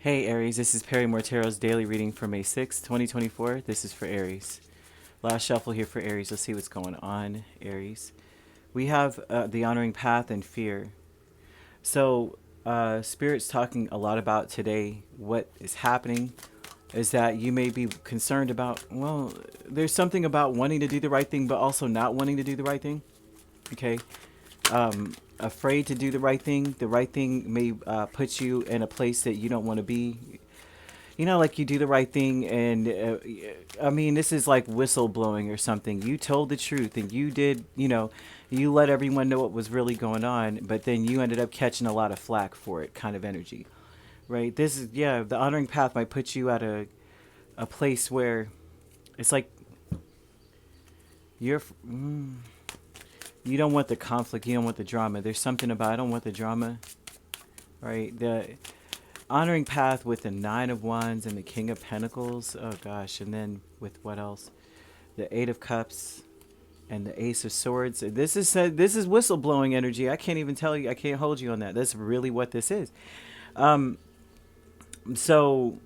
Hey Aries, this is Perrymore Tarot's daily reading for May 6, 2024. This is for Aries. Last shuffle here for Aries. Let's see what's going on, Aries. We have the honoring path and fear. So, Spirit's talking a lot about today. What is happening is that you may be concerned about, well, there's something about wanting to do the right thing, but also not wanting to do the right thing. Okay. Afraid to do the right thing. The right thing may put you in a place that you don't want to be. You know, like you do the right thing, and I mean, this is like whistleblowing or something. You told the truth, and you did, you let everyone know what was really going on, but then you ended up catching a lot of flack for it, kind of energy, right? This is, yeah, the honoring path might put you at a place where it's like you're, you don't want the conflict, you don't want the drama. There's something about, I don't want the drama, right? The honoring path with the Nine of Wands and the King of Pentacles. Oh gosh, and then with what else? The Eight of Cups and the Ace of Swords. This is whistleblowing energy. I can't even tell you. I can't hold you on that. That's really what this is. So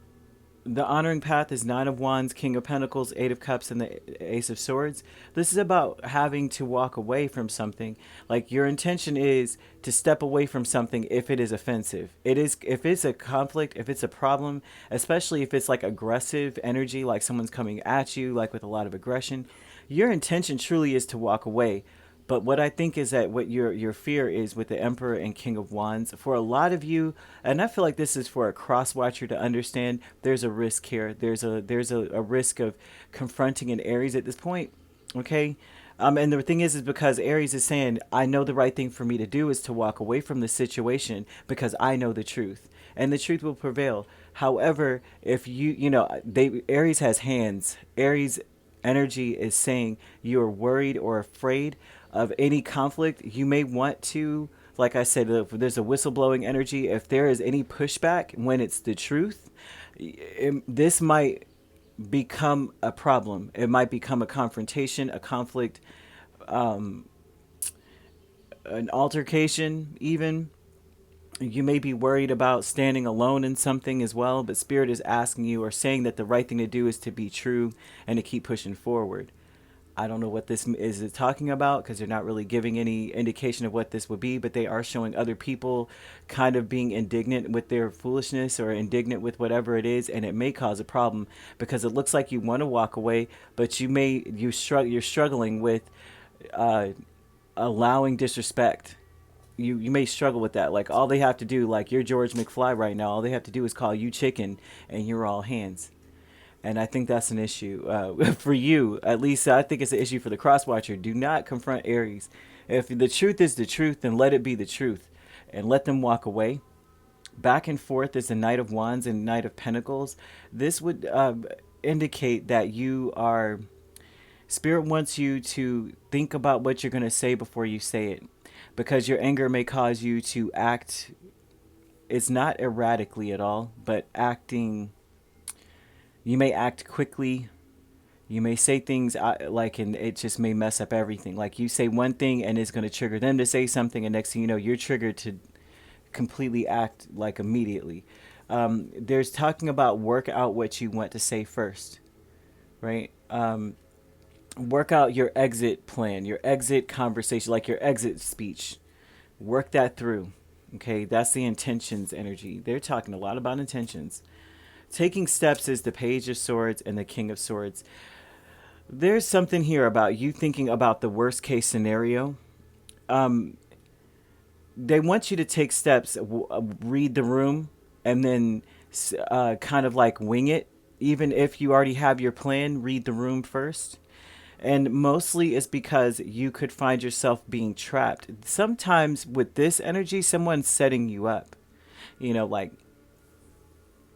the honoring path is Nine of Wands, King of Pentacles, Eight of Cups, and the Ace of Swords. This is about having to walk away from something. Like your intention is to step away from something if it is offensive. It is, if it's a conflict, if it's a problem, especially if it's like aggressive energy, like someone's coming at you, like with a lot of aggression. Your intention truly is to walk away. But what I think is that what your fear is with the Emperor and King of Wands, for a lot of you, and I feel like this is for a cross watcher to understand, there's a risk here. There's a risk of confronting an Aries at this point, okay? And the thing is because Aries is saying, I know the right thing for me to do is to walk away from the situation because I know the truth, and the truth will prevail. However, if Aries has hands. Aries energy is saying you are worried or afraid of any conflict. You may want to, like I said, if there's a whistleblowing energy, if there is any pushback when it's the truth, this might become a problem. It might become a confrontation, a conflict, an altercation even. You may be worried about standing alone in something as well, but Spirit is asking you or saying that the right thing to do is to be true and to keep pushing forward. I don't know what this is talking about because they're not really giving any indication of what this would be, but they are showing other people kind of being indignant with their foolishness or indignant with whatever it is, and it may cause a problem because it looks like you want to walk away, but you're struggling with allowing disrespect. You may struggle with that. Like all they have to do, like you're George McFly right now, all they have to do is call you chicken and you're all hands. And I think that's an issue for you. At least I think it's an issue for the cross-watcher. Do not confront Aries. If the truth is the truth, then let it be the truth. And let them walk away. Back and forth is the Knight of Wands and Knight of Pentacles. This would indicate that you are... Spirit wants you to think about what you're going to say before you say it. Because your anger may cause you to act... It's not erratically at all, but acting... You may act quickly. You may say things and it just may mess up everything. Like you say one thing and it's going to trigger them to say something, and next thing you know, you're triggered to completely act like immediately. There's talking about work out what you want to say first, right? Work out your exit plan, your exit conversation, like your exit speech. Work that through. Okay, that's the intentions energy. They're talking a lot about intentions. Taking steps is the Page of Swords and the King of Swords. There's something here about you thinking about the worst case scenario. They want you to take steps, read the room, and then kind of like wing it. Even if you already have your plan, read the room first. And mostly it's because you could find yourself being trapped. Sometimes with this energy, someone's setting you up. Like...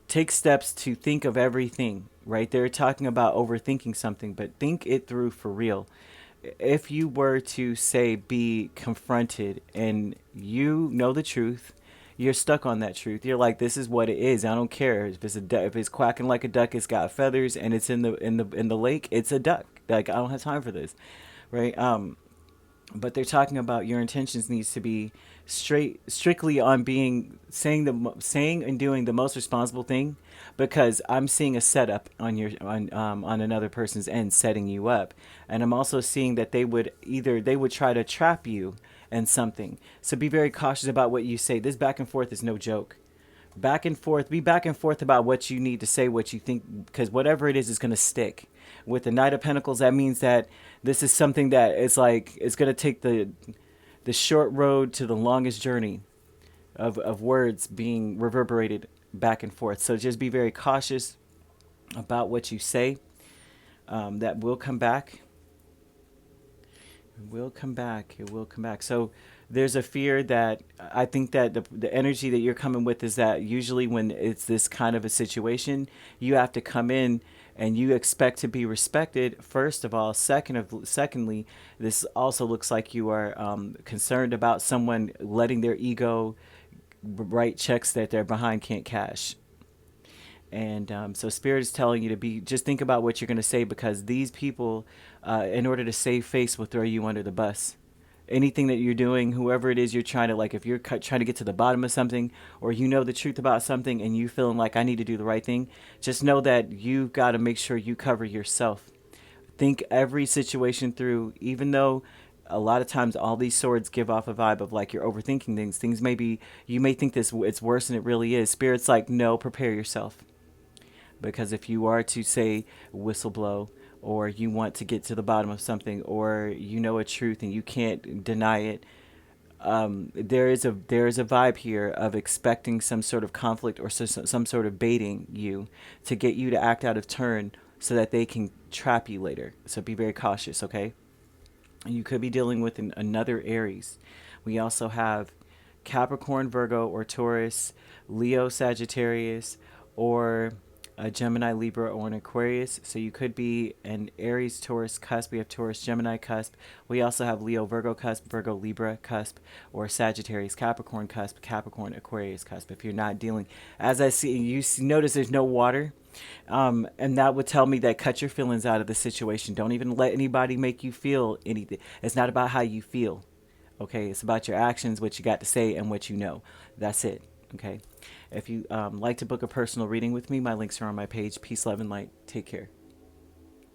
Take steps to think of everything, right? They're talking about overthinking something, but think it through for real. If you were to say be confronted and you know the truth, you're stuck on that truth. You're like, this is what it is. I don't care if it's quacking like a duck, it's got feathers, and it's in the lake. It's a duck. Like I don't have time for this, right? But they're talking about your intentions needs to be strictly on being saying and doing the most responsible thing, because I'm seeing a setup on your on another person's end, setting you up, and I'm also seeing that they would try to trap you in something. So be very cautious about what you say. This back and forth is no joke. Back and forth, be back and forth about what you need to say, what you think, because whatever it is going to stick. With the Knight of Pentacles, that means that this is something that is like, it's going to take the short road to the longest journey of words being reverberated back and forth. So just be very cautious about what you say. That will come back. It will come back. It will come back. So there's a fear that I think that the energy that you're coming with is that usually when it's this kind of a situation, you have to come in and you expect to be respected, first of all. Secondly, this also looks like you are concerned about someone letting their ego write checks that they're behind can't cash. And so Spirit is telling you to just think about what you're going to say, because these people, in order to save face, will throw you under the bus. Anything that you're doing, whoever it is you're trying to, like if you're trying to get to the bottom of something, or you know the truth about something and you feeling like I need to do the right thing, just know that you've got to make sure you cover yourself. Think every situation through, even though a lot of times all these swords give off a vibe of like you're overthinking things. Things may be, you may think it's worse than it really is. Spirit's like, no, prepare yourself. Because if you are to say whistleblow, or you want to get to the bottom of something, or you know a truth and you can't deny it, there is a vibe here of expecting some sort of conflict, or some sort of baiting you to get you to act out of turn so that they can trap you later. So be very cautious, okay? And you could be dealing with another Aries. We also have Capricorn, Virgo, or Taurus, Leo, Sagittarius, or a Gemini, Libra, or an Aquarius. So you could be an Aries, Taurus cusp. We have Taurus, Gemini cusp. We also have Leo, Virgo cusp, Virgo, Libra cusp, or Sagittarius, Capricorn cusp, Capricorn, Aquarius cusp. If you're not dealing, as I see, notice there's no water. And that would tell me that cut your feelings out of the situation. Don't even let anybody make you feel anything. It's not about how you feel. Okay, it's about your actions, what you got to say, and what you know. That's it. Okay. If you like to book a personal reading with me, my links are on my page. Peace, love, and light. Take care.